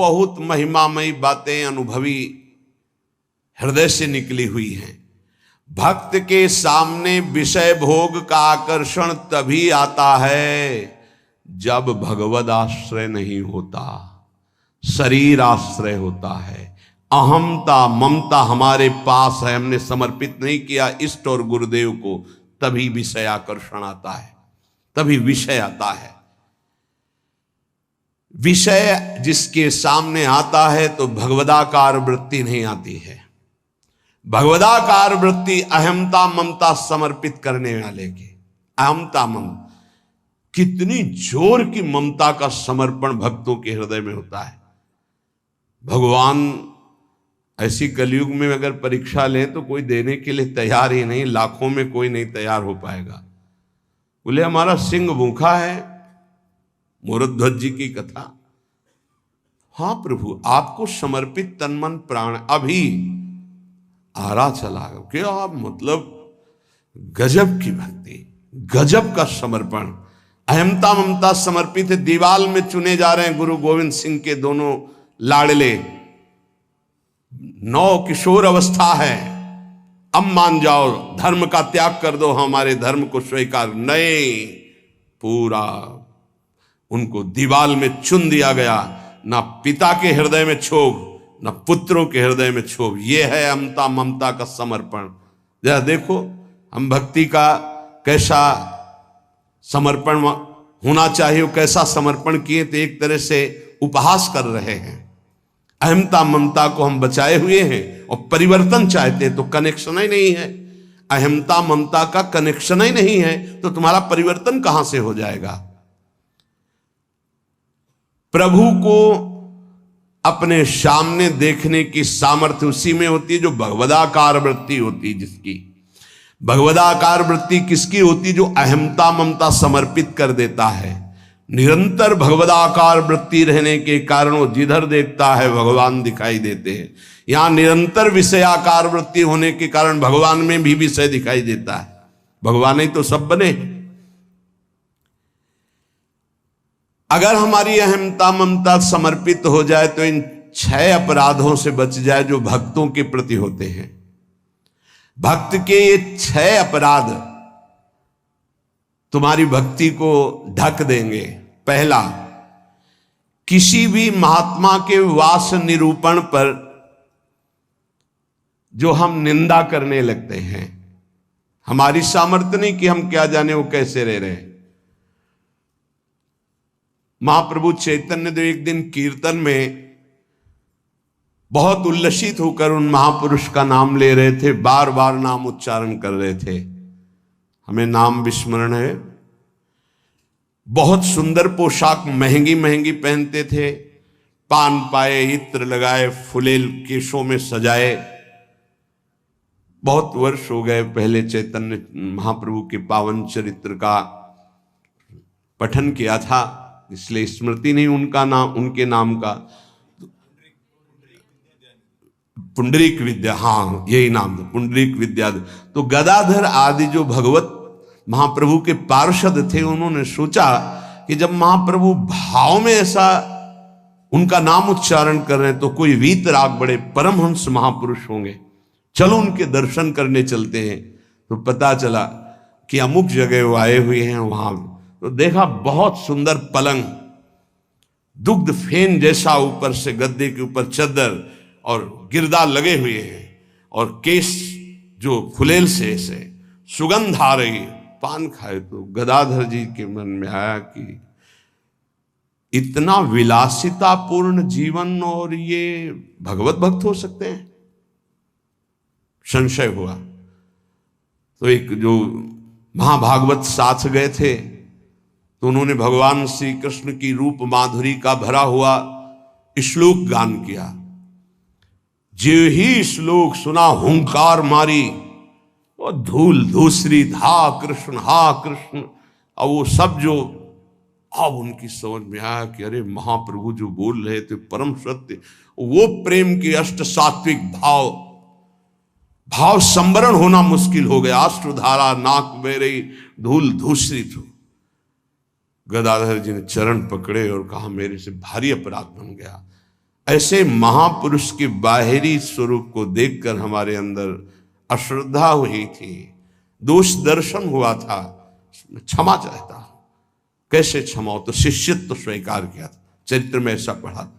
बहुत महिमामयी बातें अनुभवी हृदय से निकली हुई हैं। भक्त के सामने विषय भोग का आकर्षण तभी आता है जब भगवद आश्रय नहीं होता, शरीर आश्रय होता है। अहमता ममता हमारे पास है, हमने समर्पित नहीं किया इष्ट और गुरुदेव को, तभी विषय आकर्षण आता है, तभी विषय आता है। विषय जिसके सामने आता है तो भगवदाकार वृत्ति नहीं आती है। भगवदाकार वृत्ति अहमता ममता समर्पित करने वाले की, अहमता ममता, कितनी जोर की ममता का समर्पण भक्तों के हृदय में होता है। भगवान ऐसी कलयुग में अगर परीक्षा लें तो कोई देने के लिए तैयार ही नहीं, लाखों में कोई नहीं तैयार हो पाएगा। बोले हमारा सिंह भूखा है, मोरध्वज जी की कथा। हाँ प्रभु, आपको समर्पित तन मन प्राण, अभी आरा चला क्या, मतलब गजब की भक्ति, गजब का समर्पण, अहमता ममता समर्पित है। दीवाल में चुने जा रहे हैं गुरु गोविंद सिंह के दोनों लाडले, 9 किशोर अवस्था है, अब मान जाओ, धर्म का त्याग कर दो, हमारे धर्म को स्वीकार नहीं। पूरा उनको दीवाल में चुन दिया गया, ना पिता के हृदय में क्षोभ, ना पुत्रों के हृदय में क्षोभ। यह है अहमता ममता का समर्पण। जरा देखो हम भक्ति का कैसा समर्पण होना चाहिए, कैसा समर्पण किए, तो एक तरह से उपहास कर रहे हैं। अहमता ममता को हम बचाए हुए हैं और परिवर्तन चाहते हैं तो कनेक्शन ही नहीं है। अहमता ममता का कनेक्शन ही नहीं है तो तुम्हारा परिवर्तन कहां से हो जाएगा। प्रभु को अपने सामने देखने की सामर्थ्य उसी में होती है जो भगवदाकार वृत्ति होती है। जिसकी भगवदाकार वृत्ति किसकी होती, जो अहमता ममता समर्पित कर देता है। निरंतर भगवदाकार वृत्ति रहने के कारण वो जिधर देखता है भगवान दिखाई देते हैं। यहां निरंतर विषयाकार वृत्ति होने के कारण भगवान में भी विषय दिखाई देता है। भगवान ही तो सब बने। अगर हमारी अहमता ममता समर्पित हो जाए तो इन 6 अपराधों से बच जाए जो भक्तों के प्रति होते हैं। भक्त के ये 6 अपराध तुम्हारी भक्ति को ढक देंगे। पहला, किसी भी महात्मा के वास निरूपण पर जो हम निंदा करने लगते हैं, हमारी सामर्थ्य नहीं कि हम क्या जाने वो कैसे रह रहे हैं। महाप्रभु चैतन्य देव एक दिन कीर्तन में बहुत उल्लसित होकर उन महापुरुष का नाम ले रहे थे, बार बार नाम उच्चारण कर रहे थे। हमें नाम विस्मरण है। बहुत सुंदर पोशाक महंगी महंगी पहनते थे, पान पाए, इत्र लगाए, फुलेल केशों में सजाए। बहुत वर्ष हो गए पहले चैतन्य महाप्रभु के पावन चरित्र का पठन किया था, इसलिए स्मृति नहीं उनका नाम, उनके नाम का। पुंडरीक विद्या, हाँ यही नाम था, पुंडरीक विद्या। तो गदाधर आदि जो भगवत महाप्रभु के पार्षद थे, उन्होंने सोचा कि जब महाप्रभु भाव में ऐसा उनका नाम उच्चारण कर रहे हैं तो कोई वीतराग बड़े परमहंस महापुरुष होंगे, चलो उनके दर्शन करने चलते हैं। तो पता चला कि अमुक जगह वो आए हुए हैं। वहां तो देखा बहुत सुंदर पलंग, दुग्ध फेन जैसा, ऊपर से गद्दे के ऊपर चद्दर और गिरदा लगे हुए हैं, और केस जो फुलेल से सुगंध आ रही है। पान खाए तो गदाधर जी के मन में आया कि इतना विलासितापूर्ण जीवन और ये भगवत भक्त हो सकते हैं। संशय हुआ। तो एक जो महाभागवत साथ गए थे तो उन्होंने भगवान श्री कृष्ण की रूप माधुरी का भरा हुआ श्लोक गान किया। जो ही श्लोक सुना हुंकार मारी और धूल धूसरी, हा कृष्ण हा कृष्ण। और वो सब जो अब उनकी समझ में आया कि अरे महाप्रभु जो बोल रहे थे परम सत्य, वो प्रेम के अष्ट सात्विक भाव संवरण होना मुश्किल हो गया। अश्रुधारा नाक बह रही, धूल धूसरित हो। गदाधर जी ने चरण पकड़े और कहा मेरे से भारी अपराध बन गया, ऐसे महापुरुष के बाहरी स्वरूप को देखकर हमारे अंदर अश्रद्धा हुई थी, दोष दर्शन हुआ था, क्षमा चाहता हूं। कैसे क्षमा हो? तो शिष्यत्व स्वीकार किया था, चरित्र में ऐसा पढ़ा था।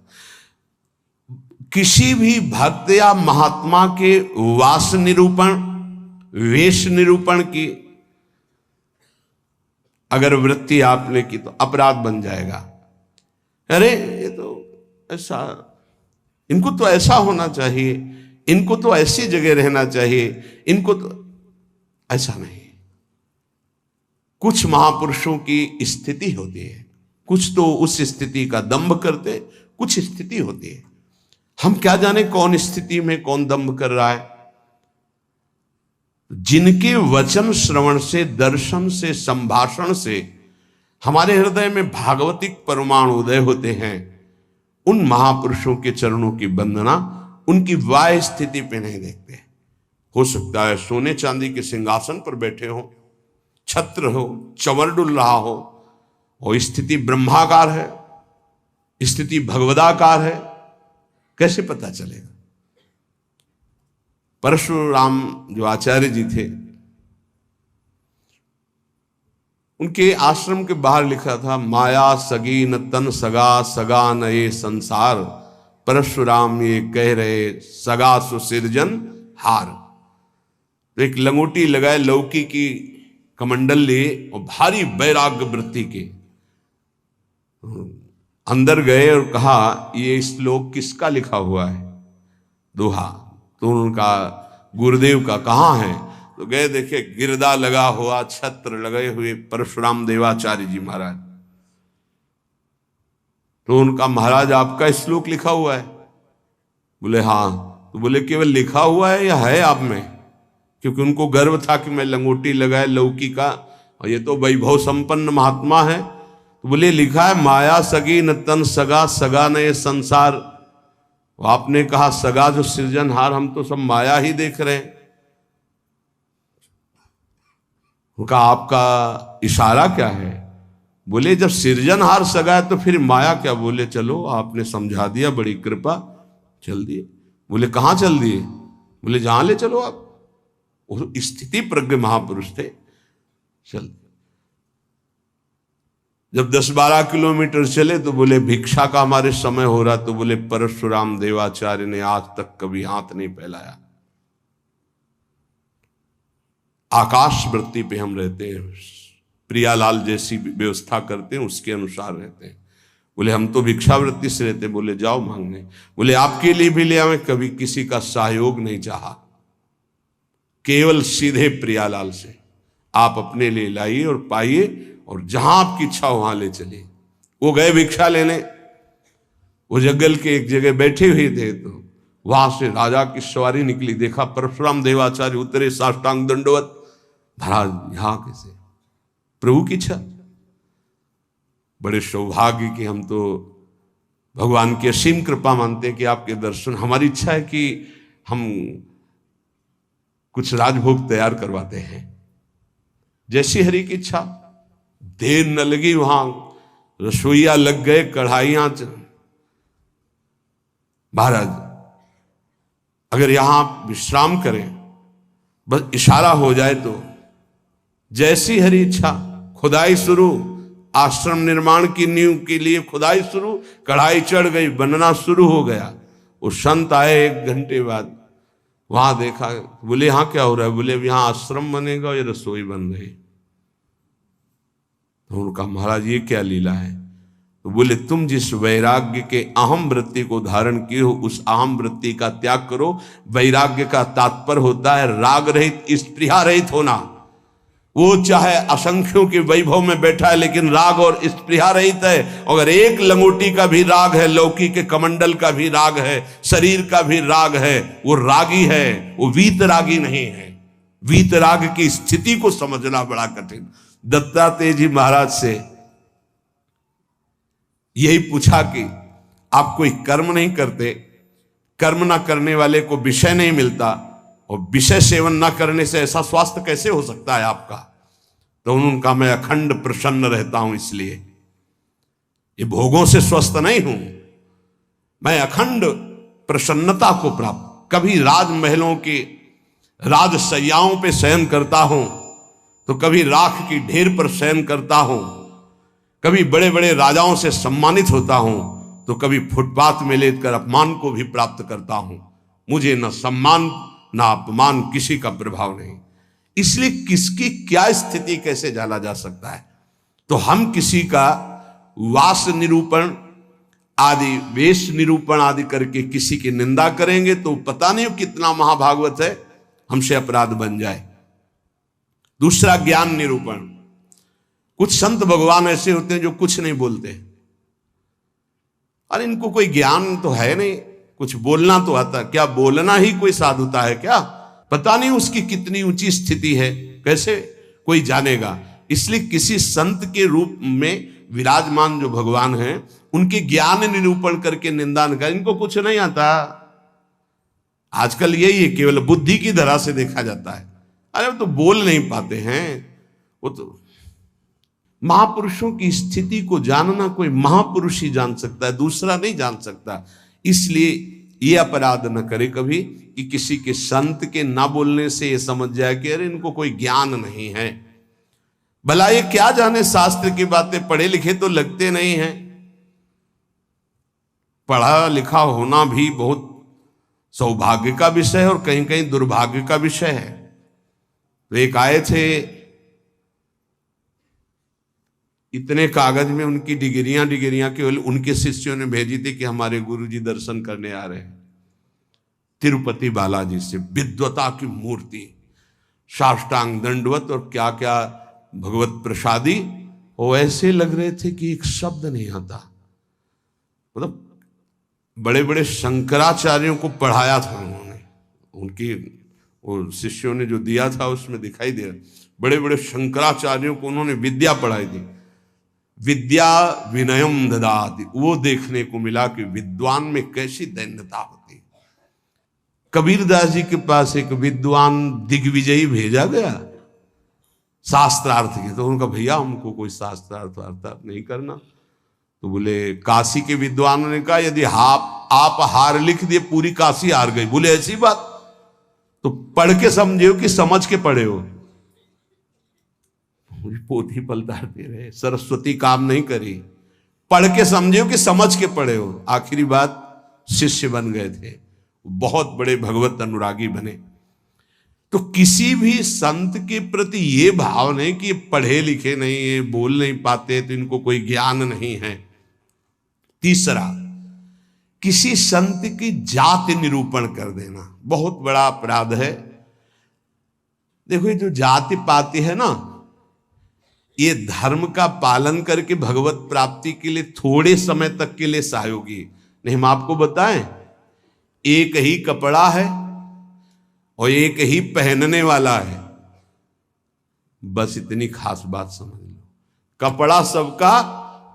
किसी भी भक्त या महात्मा के वास निरूपण, वेश निरूपण की अगर वृत्ति आपने की तो अपराध बन जाएगा। अरे ये तो ऐसा, इनको तो ऐसा होना चाहिए, इनको तो ऐसी जगह रहना चाहिए, इनको तो ऐसा नहीं। कुछ महापुरुषों की स्थिति होती है, कुछ तो उस स्थिति का दंभ करते, कुछ स्थिति होती है। हम क्या जाने कौन स्थिति में कौन दंभ कर रहा है। जिनके वचन श्रवण से, दर्शन से, संभाषण से हमारे हृदय में भागवतिक परमाणु उदय होते हैं, उन महापुरुषों के चरणों की वंदना उनकी बाह्य स्थिति पे नहीं देखते। हो सकता है सोने चांदी के सिंहासन पर बैठे हो, छत्र हो, चंवर डुल रहा हो, और स्थिति ब्रह्माकार है, स्थिति भगवदाकार है, कैसे पता चलेगा? परशुराम जो आचार्य जी थे, उनके आश्रम के बाहर लिखा था, माया सगी न तन सगा, सगा न ये संसार, परशुराम ये कह रहे सगा सुसिरजन हार। तो एक लंगोटी लगाए, लौकी की कमंडल लिए और भारी वैराग्य वृत्ति के अंदर गए और कहा, ये श्लोक किसका लिखा हुआ है? दोहा। तो उनका गुरुदेव का कहाँ है? तो गए, देखे गिरदा लगा हुआ, छत्र लगे हुए परशुराम देवाचार्य जी महाराज। तो उनका, महाराज आपका श्लोक लिखा हुआ है? बोले हाँ। तो बोले केवल लिखा हुआ है या है आप में? क्योंकि उनको गर्व था कि मैं लंगोटी लगाए लौकी का, और ये तो वैभव संपन्न महात्मा है। तो बोले लिखा है माया सगी न तन सगा, सगा न ये संसार। आपने कहा सगा जो सृजनहार, हम तो सब माया ही देख रहे हैं। उनका आपका इशारा क्या है? बोले जब सृजनहार सगा है तो फिर माया क्या? बोले चलो आपने समझा दिया, बड़ी कृपा, चल दिए। बोले कहाँ चल दिए? बोले जहां ले चलो आप। स्थिति प्रज्ञ महापुरुष थे, चल। जब 10-12 किलोमीटर चले तो बोले भिक्षा का हमारे समय हो रहा। तो बोले परशुराम देवाचार्य ने आज तक कभी हाथ नहीं फैलाया। आकाश वृत्ति पे हम रहते हैं, प्रियालाल जैसी व्यवस्था करते हैं उसके अनुसार रहते हैं। बोले हम तो भिक्षावृत्ति से रहते। बोले जाओ मांगने। बोले आपके लिए भी ले आवे, कभी किसी का सहयोग नहीं चाहा, केवल सीधे प्रियालाल से आप अपने लिए लाइए और पाइए, और जहां आपकी इच्छा हो वहां ले चलिए। वो गए भिक्षा लेने, वो जंगल के एक जगह बैठे हुए थे, तो वहां से राजा की सवारी निकली। देखा परशुराम देवाचार्य उतरे, साष्टांग दंडवत। महाराज यहां कैसे? प्रभु की इच्छा। बड़े सौभाग्य की हम तो भगवान की असीम कृपा मानते हैं कि आपके दर्शन। हमारी इच्छा है कि हम कुछ राजभोग तैयार करवाते हैं, जैसी हरि की इच्छा। देर न लगी, वहां रसोईया लग गए, कढ़ाइयां। महाराज अगर यहां विश्राम करें, बस इशारा हो जाए तो जैसी हरि इच्छा, खुदाई शुरू। आश्रम निर्माण की नींव के लिए खुदाई शुरू, कढ़ाई चढ़ गई, बनना शुरू हो गया। वो संत आए 1 घंटे बाद, वहां देखा। बोले यहां क्या हो रहा है? बोले यहां आश्रम बनेगा और ये रसोई बन रही। तो उनका महाराज ये क्या लीला है? तो बोले तुम जिस वैराग्य के अहम वृत्ति को धारण किए हो, उस अहम वृत्ति का त्याग करो। वैराग्य का तात्पर्य होता है राग रहित, स्पृहा रहित होना। वो चाहे असंख्यों के वैभव में बैठा है, लेकिन राग और स्पृहा रहित है। अगर एक लंगोटी का भी राग है, लौकी के कमंडल का भी राग है, शरीर का भी राग है, वो रागी है, वो वीतरागी नहीं है। वीतराग की स्थिति को समझना बड़ा कठिन। दत्तात्रेय जी महाराज से यही पूछा कि आप कोई कर्म नहीं करते, कर्म ना करने वाले को विषय नहीं मिलता, और विषय सेवन ना करने से ऐसा स्वास्थ्य कैसे हो सकता है आपका? तो उनका मैं अखंड प्रसन्न रहता हूं, इसलिए ये भोगों से स्वस्थ नहीं हूं, मैं अखंड प्रसन्नता को प्राप्त, कभी राजमहलों के राजसैयाओं पे शयन करता हूं, तो कभी राख की ढेर पर शयन करता हूं, कभी बड़े बड़े राजाओं से सम्मानित होता हूं, तो कभी फुटपाथ में लेटकर अपमान को भी प्राप्त करता हूं। मुझे न सम्मान न अपमान किसी का प्रभाव नहीं। इसलिए किसकी क्या स्थिति कैसे जाना जा सकता है। तो हम किसी का वास निरूपण आदि, वेश निरूपण आदि करके किसी की निंदा करेंगे तो पता नहीं कितना महाभागवत है, हमसे अपराध बन जाए। दूसरा ज्ञान निरूपण। कुछ संत भगवान ऐसे होते हैं जो कुछ नहीं बोलते, अरे इनको कोई ज्ञान तो है नहीं, कुछ बोलना तो आता, क्या बोलना ही कोई साधुता है क्या? पता नहीं उसकी कितनी ऊंची स्थिति है, कैसे कोई जानेगा। इसलिए किसी संत के रूप में विराजमान जो भगवान हैं, उनके ज्ञान निरूपण करके निंदा न कर, इनको कुछ नहीं आता। आजकल यही है, केवल बुद्धि की धरा से देखा जाता है। अरे वो तो बोल नहीं पाते हैं। वो तो महापुरुषों की स्थिति को जानना कोई महापुरुष ही जान सकता है, दूसरा नहीं जान सकता। इसलिए ये अपराध न करे कभी कि किसी के संत के ना बोलने से ये समझ जाए कि अरे इनको कोई ज्ञान नहीं है। भला ये क्या जाने शास्त्र की बातें, पढ़े लिखे तो लगते नहीं हैं। पढ़ा लिखा होना भी बहुत सौभाग्य का विषय है और कहीं कहीं दुर्भाग्य का विषय है। तो एक आए थे, इतने कागज में उनकी डिग्रियां केवल उनके शिष्यों ने भेजी थी कि हमारे गुरुजी दर्शन करने आ रहे हैं तिरुपति बालाजी से, विद्वता की मूर्ति, साष्टांग दंडवत और क्या क्या भगवत प्रसादी। वो ऐसे लग रहे थे कि एक शब्द नहीं आता। मतलब बड़े बड़े शंकराचार्यों को पढ़ाया था उन्होंने, उनकी वो शिष्यों ने जो दिया था उसमें दिखाई दे रहा, बड़े बड़े शंकराचार्यों को उन्होंने विद्या पढ़ाई थी। विद्या विनयम ददाति, वो देखने को मिला कि विद्वान में कैसी दैन्यता होती है। कबीरदास जी के पास एक विद्वान दिग्विजयी भेजा गया शास्त्रार्थ के, तो उनका भैया हमको कोई शास्त्रार्थ नहीं करना। तो बोले काशी के विद्वानों ने कहा यदि आप हार लिख दिए पूरी काशी हार गई। बोले ऐसी बात, तो पढ़ के समझे हो कि समझ के पढ़े हो? पोथी पलटाते रहे, सरस्वती काम नहीं करी। पढ़ के समझे हो कि समझ के पढ़े हो? आखिरी बात शिष्य बन गए थे, बहुत बड़े भगवत अनुरागी बने। तो किसी भी संत के प्रति ये भाव नहीं कि ये पढ़े लिखे नहीं है, बोल नहीं पाते, तो इनको कोई ज्ञान नहीं है। तीसरा, किसी संत की जाति निरूपण कर देना बहुत बड़ा अपराध है। देखो ये जो जाति पाति है ना, ये धर्म का पालन करके भगवत प्राप्ति के लिए थोड़े समय तक के लिए सहयोगी नहीं। हम आपको बताएं, एक ही कपड़ा है और एक ही पहनने वाला है, बस इतनी खास बात समझ लो। कपड़ा सबका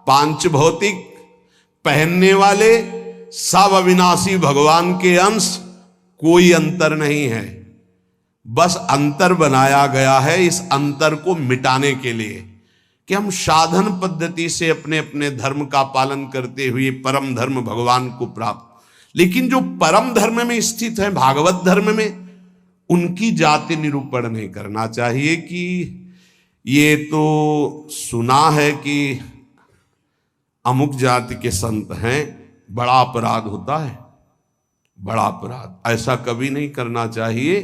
पांच भौतिक, पहनने वाले सब अविनाशी भगवान के अंश, कोई अंतर नहीं है। बस अंतर बनाया गया है इस अंतर को मिटाने के लिए कि हम साधन पद्धति से अपने अपने धर्म का पालन करते हुए परम धर्म भगवान को प्राप्त, लेकिन जो परम धर्म में स्थित है भागवत धर्म में, उनकी जाति निरूपण नहीं करना चाहिए कि ये तो सुना है कि अमुक जाति के संत हैं, बड़ा अपराध होता है, बड़ा अपराध। ऐसा कभी नहीं करना चाहिए।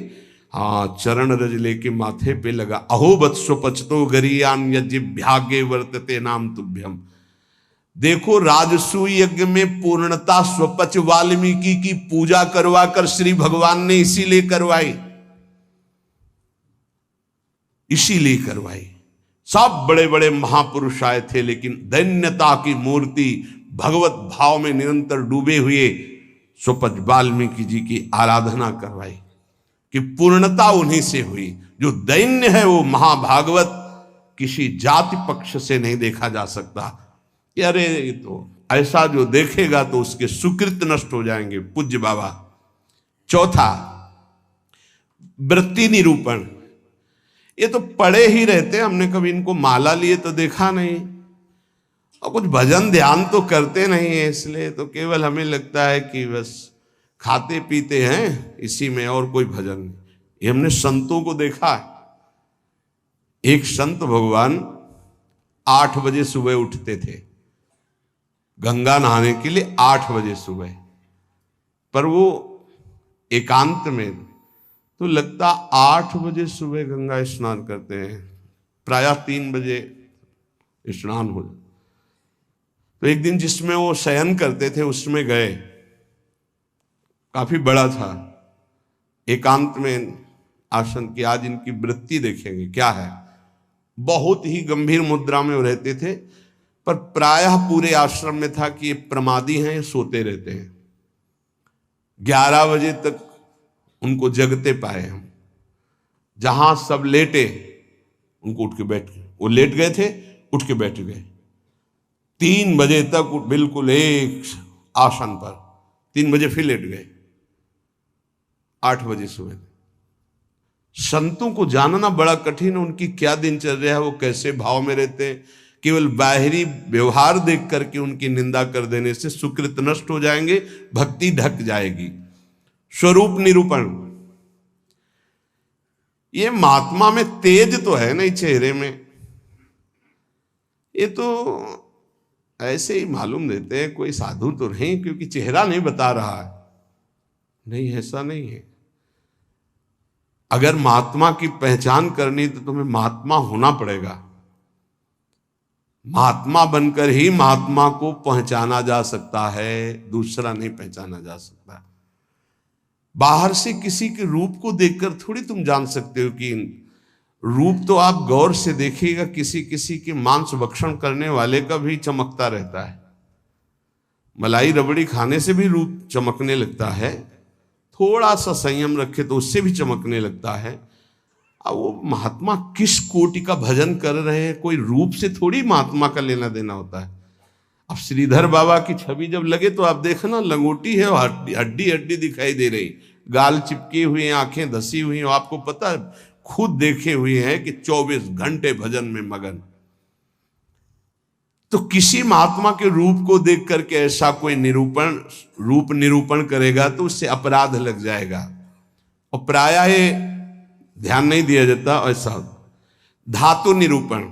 हाँ, चरण रज लेके माथे पे लगा, अहो वत्सो पचतो गरीयान यज्ञाग्य वर्तते नाम तुभ्यम। देखो राजसू यज्ञ में पूर्णता स्वपच वाल्मीकि की पूजा करवा कर श्री भगवान ने इसीलिए करवाई, इसीलिए करवाई। सब बड़े बड़े महापुरुष आए थे, लेकिन दैन्यता की मूर्ति भगवत भाव में निरंतर डूबे हुए स्वपच वाल्मीकि जी की आराधना करवाई कि पूर्णता उन्हीं से हुई। जो दैन्य है वो महाभागवत किसी जाति पक्ष से नहीं देखा जा सकता कि अरे ये तो ऐसा जो देखेगा तो उसके सुकृत नष्ट हो जाएंगे। पूज्य बाबा। चौथा, वृत्ति निरूपण। ये तो पढ़े ही रहते, हमने कभी इनको माला लिए तो देखा नहीं। और कुछ भजन ध्यान तो करते नहीं है, इसलिए तो केवल हमें लगता है कि बस खाते पीते हैं इसी में, और कोई भजन नहीं। ये हमने संतों को देखा है। एक संत भगवान 8 बजे सुबह उठते थे गंगा नहाने के लिए, 8 बजे सुबह। पर वो एकांत में तो लगता 8 बजे सुबह गंगा स्नान करते हैं, प्रायः 3 बजे स्नान हो। तो एक दिन जिसमें वो शयन करते थे उसमें गए, काफी बड़ा था, एकांत में आसन की। आज इनकी वृत्ति देखेंगे क्या है। बहुत ही गंभीर मुद्रा में वो रहते थे, पर प्रायः पूरे आश्रम में था कि ये प्रमादी हैं, ये सोते रहते हैं। 11 बजे तक उनको जगते पाए हम। जहां सब लेटे उनको उठ के बैठ गए, वो लेट गए थे उठ के बैठ गए। 3 बजे तक बिल्कुल एक आसन पर, 3 बजे फिर लेट गए, 8 बजे सुबह। संतों को जानना बड़ा कठिन है, उनकी क्या दिनचर्या है, वो कैसे भाव में रहते हैं। केवल बाहरी व्यवहार देख करके उनकी निंदा कर देने से सुकृत नष्ट हो जाएंगे, भक्ति ढक जाएगी। स्वरूप निरूपण, ये महात्मा में तेज तो है नहीं चेहरे में, ये तो ऐसे ही मालूम देते हैं कोई साधु तो नहीं, क्योंकि चेहरा नहीं बता रहा है। नहीं, ऐसा नहीं है। अगर महात्मा की पहचान करनी तो तुम्हें महात्मा होना पड़ेगा। महात्मा बनकर ही महात्मा को पहचाना जा सकता है, दूसरा नहीं पहचाना जा सकता। बाहर से किसी के रूप को देखकर थोड़ी तुम जान सकते हो कि रूप तो आप गौर से देखिएगा, किसी किसी के मांस भक्षण करने वाले का भी चमकता रहता है। मलाई रबड़ी खाने से भी रूप चमकने लगता है, थोड़ा सा संयम रखे तो उससे भी चमकने लगता है। अब वो महात्मा किस कोटि का भजन कर रहे हैं, कोई रूप से थोड़ी महात्मा का लेना देना होता है। अब श्रीधर बाबा की छवि जब लगे तो आप देखना लंगोटी है, हड्डी हड्डी दिखाई दे रही, गाल चिपकी हुई, आंखें धसी हुई। आपको पता है, खुद देखे हुए हैं कि 24 घंटे भजन में मगन। तो किसी महात्मा के रूप को देख करके ऐसा कोई रूप निरूपण करेगा तो उससे अपराध लग जाएगा, और प्रायः ध्यान नहीं दिया जाता। ऐसा धातु निरूपण,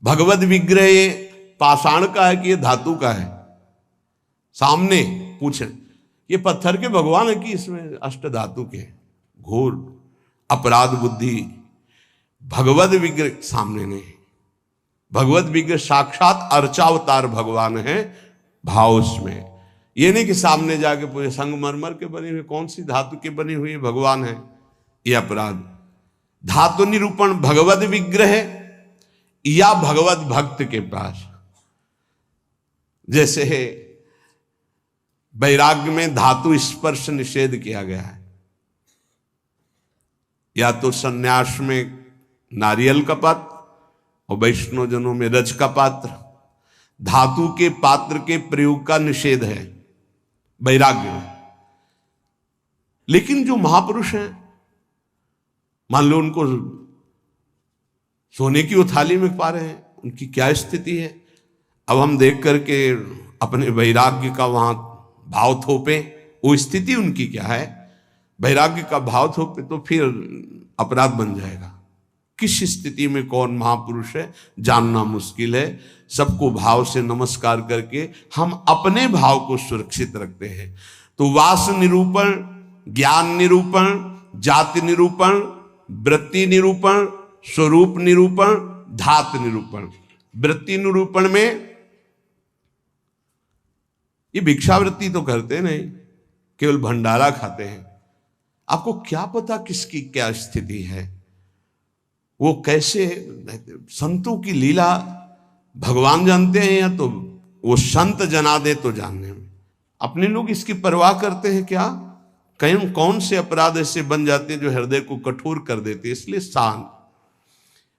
भगवत विग्रह ये पाषाण का है कि ये धातु का है, सामने पूछे ये पत्थर के भगवान है कि इसमें अष्ट धातु के। घोर अपराध बुद्धि। भगवत विग्रह सामने नहीं, भगवत विग्रह साक्षात अर्चावतार भगवान है, भाव उसमें। ये नहीं कि सामने जाके पूरे संगमरमर के बने हुए, कौन सी धातु के बनी हुई भगवान है, ये अपराध। धातु निरूपण भगवत विग्रह या भगवत भक्त के पास। जैसे वैराग्य में धातु स्पर्श निषेध किया गया है, या तो सन्यास में नारियल का पात्र और वैष्णव जनों में रज का पात्र। धातु के पात्र के प्रयोग का निषेध है वैराग्य में। लेकिन जो महापुरुष हैं, मान लो उनको सोने की वो थाली में पा रहे हैं, उनकी क्या स्थिति है। अब हम देख करके अपने वैराग्य का वहां भाव थोपे, वो स्थिति उनकी क्या है। वैराग्य का भाव थोपे तो फिर अपराध बन जाएगा। किस स्थिति में कौन महापुरुष है जानना मुश्किल है। सबको भाव से नमस्कार करके हम अपने भाव को सुरक्षित रखते हैं। तो वास निरूपण, ज्ञान निरूपण, जाति निरूपण, वृत्ति निरूपण, स्वरूप निरूपण, धात निरूपण। वृत्ति निरूपण में ये भिक्षावृत्ति तो करते नहीं, केवल भंडारा खाते हैं। आपको क्या पता किसकी क्या स्थिति है, वो कैसे। संतों की लीला भगवान जानते हैं, या तो वो संत जना दे तो जानने में। अपने लोग इसकी परवाह करते हैं क्या। कहीं कौन से अपराध ऐसे बन जाते हैं जो हृदय को कठोर कर देते हैं। इसलिए शांत।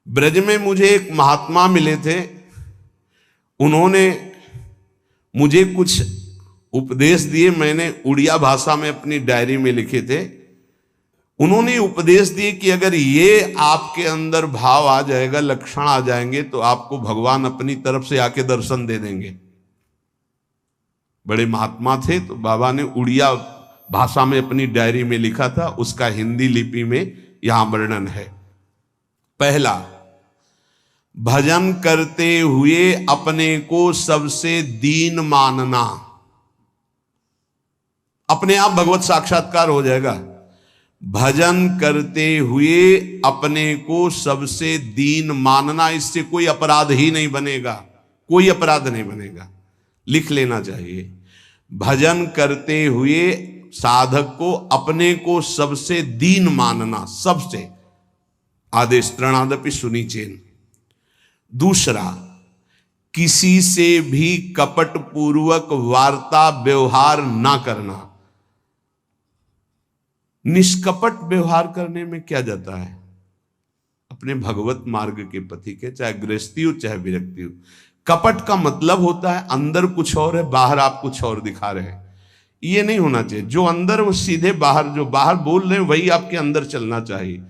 ब्रज में मुझे एक महात्मा मिले थे, उन्होंने मुझे कुछ उपदेश दिए, मैंने उड़िया भाषा में अपनी डायरी में लिखे थे। उन्होंने उपदेश दिए कि अगर ये आपके अंदर भाव आ जाएगा, लक्षण आ जाएंगे, तो आपको भगवान अपनी तरफ से आके दर्शन दे देंगे। बड़े महात्मा थे, तो बाबा ने उड़िया भाषा में अपनी डायरी में लिखा था, उसका हिंदी लिपि में यहां वर्णन है। पहला, भजन करते हुए अपने को सबसे दीन मानना। अपने आप भगवत साक्षात्कार हो जाएगा। भजन करते हुए अपने को सबसे दीन मानना, इससे कोई अपराध ही नहीं बनेगा, कोई अपराध नहीं बनेगा। लिख लेना चाहिए। भजन करते हुए साधक को अपने को सबसे दीन मानना, सबसे आदेश त्रणादपि सुनिचेन। दूसरा, किसी से भी कपट पूर्वक वार्ता व्यवहार ना करना। निष्कपट व्यवहार करने में क्या जाता है? अपने भगवत मार्ग के पथि के, चाहे गृहस्थी हो चाहे विरक्ति हो। कपट का मतलब होता है अंदर कुछ और है, बाहर आप कुछ और दिखा रहे हैं। ये नहीं होना चाहिए। जो अंदर वो सीधे बाहर, जो बाहर बोल रहे हैं वही आपके अंदर चलना चाहिए।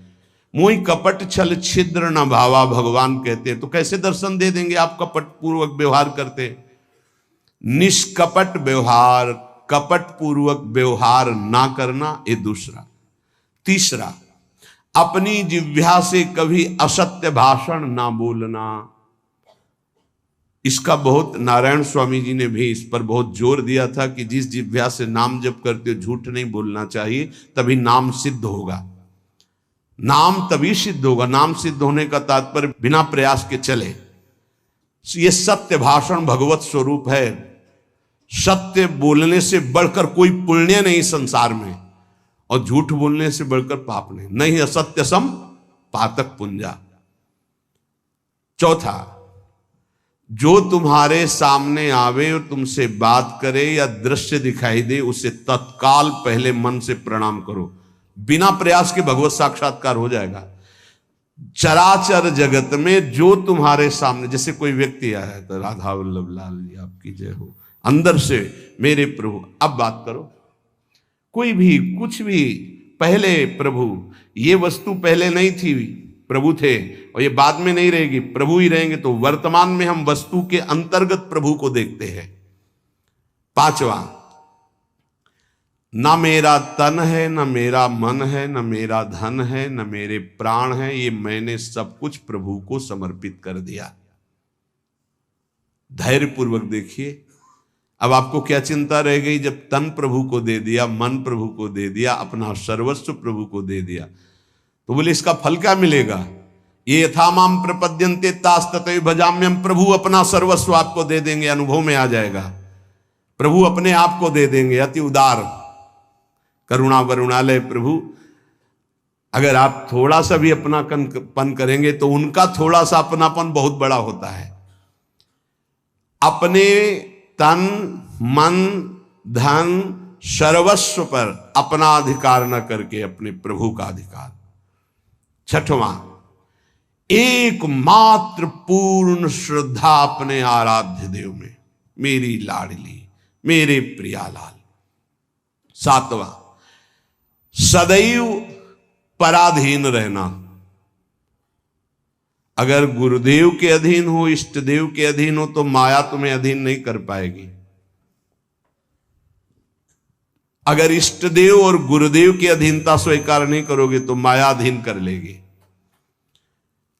मोहि कपट छल छिद्र न भावा, भगवान कहते हैं। तो कैसे दर्शन दे देंगे आप कपट पूर्वक व्यवहार करते? निष्कपट व्यवहार, कपट पूर्वक व्यवहार ना करना, ये दूसरा। तीसरा, अपनी जिह्वा से कभी असत्य भाषण ना बोलना। इसका बहुत नारायण स्वामी जी ने भी इस पर बहुत जोर दिया था कि जिस जिह्वा से नाम जप करते हो झूठ नहीं बोलना चाहिए, तभी नाम सिद्ध होगा। नाम तभी सिद्ध होगा। नाम सिद्ध होने का तात्पर्य बिना प्रयास के चले। ये सत्य भाषण भगवत स्वरूप है। सत्य बोलने से बढ़कर कोई पुण्य नहीं संसार में, और झूठ बोलने से बढ़कर पाप नहीं। नहीं असत्य सम पातक पुंजा। चौथा, जो तुम्हारे सामने आवे और तुमसे बात करे या दृश्य दिखाई दे, उसे तत्काल पहले मन से प्रणाम करो। बिना प्रयास के भगवत साक्षात्कार हो जाएगा। चराचर जगत में जो तुम्हारे सामने, जैसे कोई व्यक्ति आया है तो राधा वल्लभ लाल जी आपकी जय हो, अंदर से मेरे प्रभु, अब बात करो। कोई भी कुछ भी, पहले प्रभु, ये वस्तु पहले नहीं थी, प्रभु थे, और ये बाद में नहीं रहेगी, प्रभु ही रहेंगे। तो वर्तमान में हम वस्तु के अंतर्गत प्रभु को देखते हैं। पांचवा, ना मेरा तन है, न मेरा मन है, न मेरा धन है, न मेरे प्राण है, ये मैंने सब कुछ प्रभु को समर्पित कर दिया। धैर्य पूर्वक देखिए। अब आपको क्या चिंता रह गई? जब तन प्रभु को दे दिया, मन प्रभु को दे दिया, अपना सर्वस्व प्रभु को दे दिया, तो बोले इसका फल क्या मिलेगा? ये यथा माम प्रपद्यन्ते तास तथैव भजाम्यहम्। प्रभु अपना सर्वस्व आपको दे देंगे, अनुभव में आ जाएगा। प्रभु अपने आप को दे देंगे। अति उदार, करुणा वरुणालय प्रभु। अगर आप थोड़ा सा भी अपनापन करेंगे तो उनका थोड़ा सा अपनापन बहुत बड़ा होता है। अपने तन मन धन सर्वस्व पर अपना अधिकार न करके अपने प्रभु का अधिकार। छठवां, एकमात्र पूर्ण श्रद्धा अपने आराध्य देव में, मेरी लाडली, मेरे प्रियालाल। सातवां, सदैव पराधीन रहना। अगर गुरुदेव के अधीन हो, इष्ट देव के अधीन हो, तो माया तुम्हें अधीन नहीं कर पाएगी। अगर इष्ट देव और गुरुदेव की अधीनता स्वीकार नहीं करोगे तो माया अधीन कर लेगी।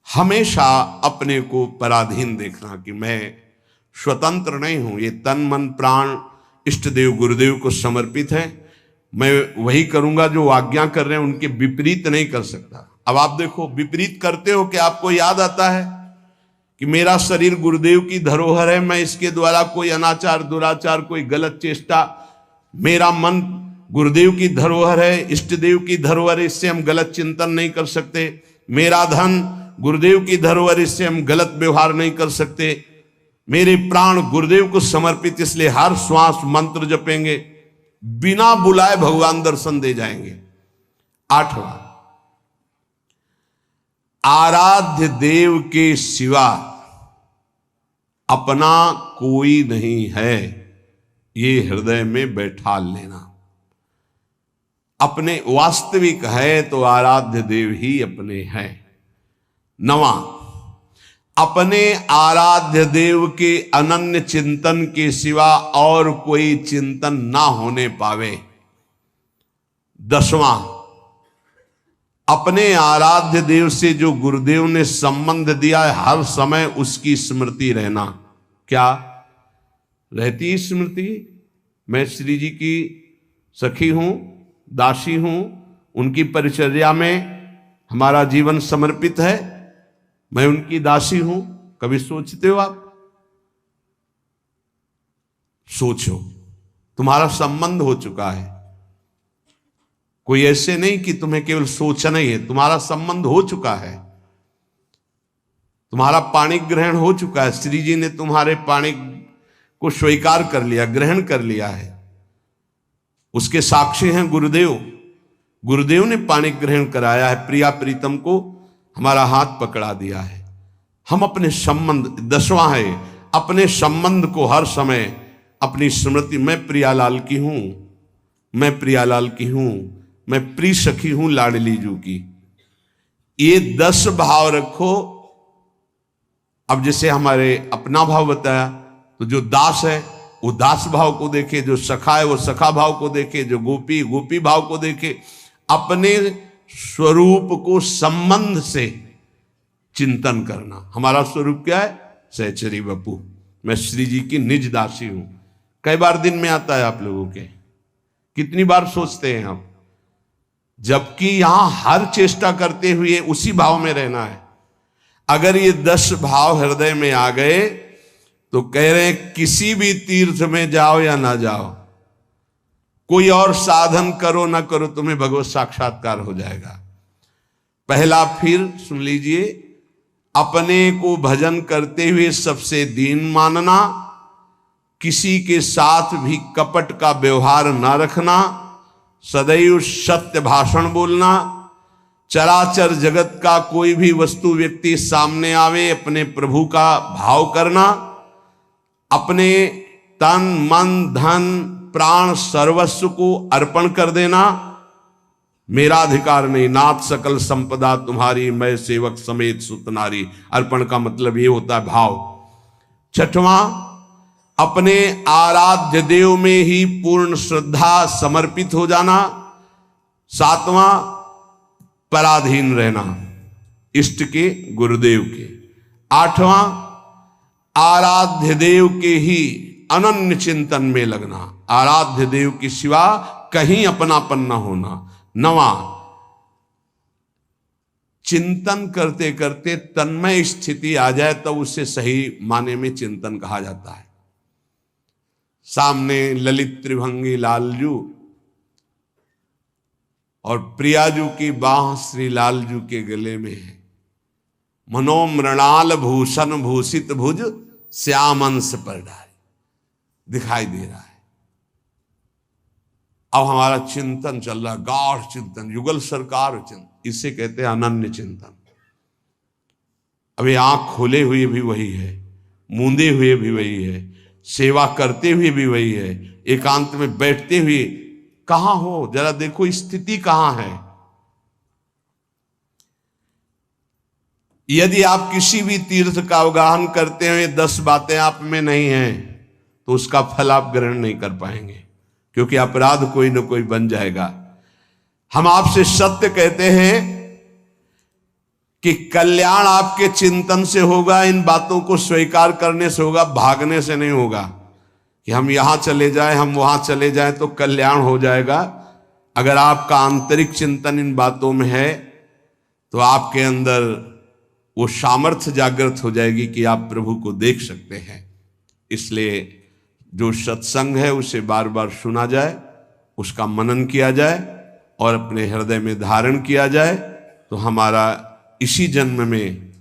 हमेशा अपने को पराधीन देखना कि मैं स्वतंत्र नहीं हूं। ये तन मन प्राण इष्ट देव गुरुदेव को समर्पित है। मैं वही करूंगा जो आज्ञा कर रहे हैं, उनके विपरीत नहीं कर सकता। अब आप देखो, विपरीत करते हो कि आपको याद आता है कि मेरा शरीर गुरुदेव की धरोहर है, मैं इसके द्वारा कोई अनाचार दुराचार कोई गलत चेष्टा, मेरा मन गुरुदेव की धरोहर है, इष्ट देव की धरोहर है, इससे हम गलत चिंतन नहीं कर सकते। मेरा धन गुरुदेव की धरोहर, इससे हम गलत व्यवहार नहीं कर सकते। मेरे प्राण गुरुदेव को समर्पित, इसलिए हर श्वास मंत्र जपेंगे, बिना बुलाए भगवान दर्शन दे जाएंगे। आठवां, आराध्य देव के सिवा अपना कोई नहीं है, ये हृदय में बैठा लेना। अपने वास्तविक है तो आराध्य देव ही अपने हैं। नवा, अपने आराध्य देव के अनन्य चिंतन के सिवा और कोई चिंतन ना होने पावे। दसवां, अपने आराध्य देव से जो गुरुदेव ने संबंध दिया है हर समय उसकी स्मृति रहना। क्या रहती स्मृति? मैं श्री जी की सखी हूं, दासी हूं, उनकी परिचर्या में हमारा जीवन समर्पित है, मैं उनकी दासी हूं। कभी सोचते हो आप? सोचो, तुम्हारा संबंध हो चुका है। कोई ऐसे नहीं कि तुम्हें केवल सोचना ही है, तुम्हारा संबंध हो चुका है, तुम्हारा पाणी ग्रहण हो चुका है। श्री जी ने तुम्हारे पाणी को स्वीकार कर लिया, ग्रहण कर लिया है। उसके साक्षी हैं गुरुदेव। गुरुदेव ने पाणी ग्रहण कराया है, प्रिया प्रीतम को हमारा हाथ पकड़ा दिया है। हम अपने संबंध, दसवां है, अपने संबंध को हर समय अपनी स्मृति, मैं प्रियालाल की हूं, मैं प्रियालाल की हूं, मैं प्रिय सखी हूं लाडली जू की। ये 10 भाव रखो। अब जैसे हमारे अपना भाव बताया, तो जो दास है वो दास भाव को देखे, जो सखा है वो सखा भाव को देखे, जो गोपी गोपी भाव को देखे। अपने स्वरूप को संबंध से चिंतन करना। हमारा स्वरूप क्या है? सहचरी बपू, मैं श्री जी की निज दासी हूं। कई बार दिन में आता है आप लोगों के? कितनी बार सोचते हैं आप? जबकि यहां हर चेष्टा करते हुए उसी भाव में रहना है। अगर ये 10 भाव हृदय में आ गए तो कह रहे हैं किसी भी तीर्थ में जाओ या ना जाओ, कोई और साधन करो ना करो, तुम्हें भगवत साक्षात्कार हो जाएगा। पहला, फिर सुन लीजिए, अपने को भजन करते हुए सबसे दीन मानना, किसी के साथ भी कपट का व्यवहार ना रखना, सदैव सत्य भाषण बोलना, चराचर जगत का कोई भी वस्तु व्यक्ति सामने आवे अपने प्रभु का भाव करना, अपने तन मन धन प्राण सर्वस्व को अर्पण कर देना। मेरा अधिकार नहीं, नाथ सकल संपदा तुम्हारी, मैं सेवक समेत सुत नारी। अर्पण का मतलब ये होता है भाव। छठवां, अपने आराध्य देव में ही पूर्ण श्रद्धा समर्पित हो जाना। सातवां, पराधीन रहना इष्ट के, गुरुदेव के। आठवां, आराध्य देव के ही अनन्य चिंतन में लगना, आराध्य देव के सिवा कहीं अपनापन न होना। नवां, चिंतन करते करते तन्मय स्थिति आ जाए तब उसे सही माने में चिंतन कहा जाता है। सामने ललित त्रिभंगी लालजू और प्रियाजू की बाह श्री लालजू के गले में है। मनोमृणाल भूषण भूषित भुज श्यामंश पर डाली दिखाई दे रहा है। अब हमारा चिंतन चल रहा है, गाढ़ चिंतन, युगल सरकार चिंतन, इसे कहते हैं अनन्य चिंतन। अभी आंख खोले हुए भी वही है, मूंदे हुए भी वही है, सेवा करते हुए भी वही है, एकांत में बैठते हुए कहां हो, जरा देखो स्थिति कहां है। यदि आप किसी भी तीर्थ का अवगाहन करते हुए 10 बातें आप में नहीं हैं तो उसका फल आप ग्रहण नहीं कर पाएंगे, क्योंकि अपराध कोई न कोई बन जाएगा। हम आपसे सत्य कहते हैं कि कल्याण आपके चिंतन से होगा, इन बातों को स्वीकार करने से होगा, भागने से नहीं होगा कि हम यहां चले जाएं, हम वहां चले जाएं तो कल्याण हो जाएगा। अगर आपका आंतरिक चिंतन इन बातों में है तो आपके अंदर वो सामर्थ्य जागृत हो जाएगी कि आप प्रभु को देख सकते हैं। इसलिए जो सत्संग है उसे बार बार सुना जाए, उसका मनन किया जाए और अपने हृदय में धारण किया जाए, तो हमारा इसी जन्म में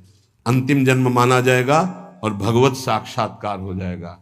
अंतिम जन्म माना जाएगा और भगवत साक्षात्कार हो जाएगा।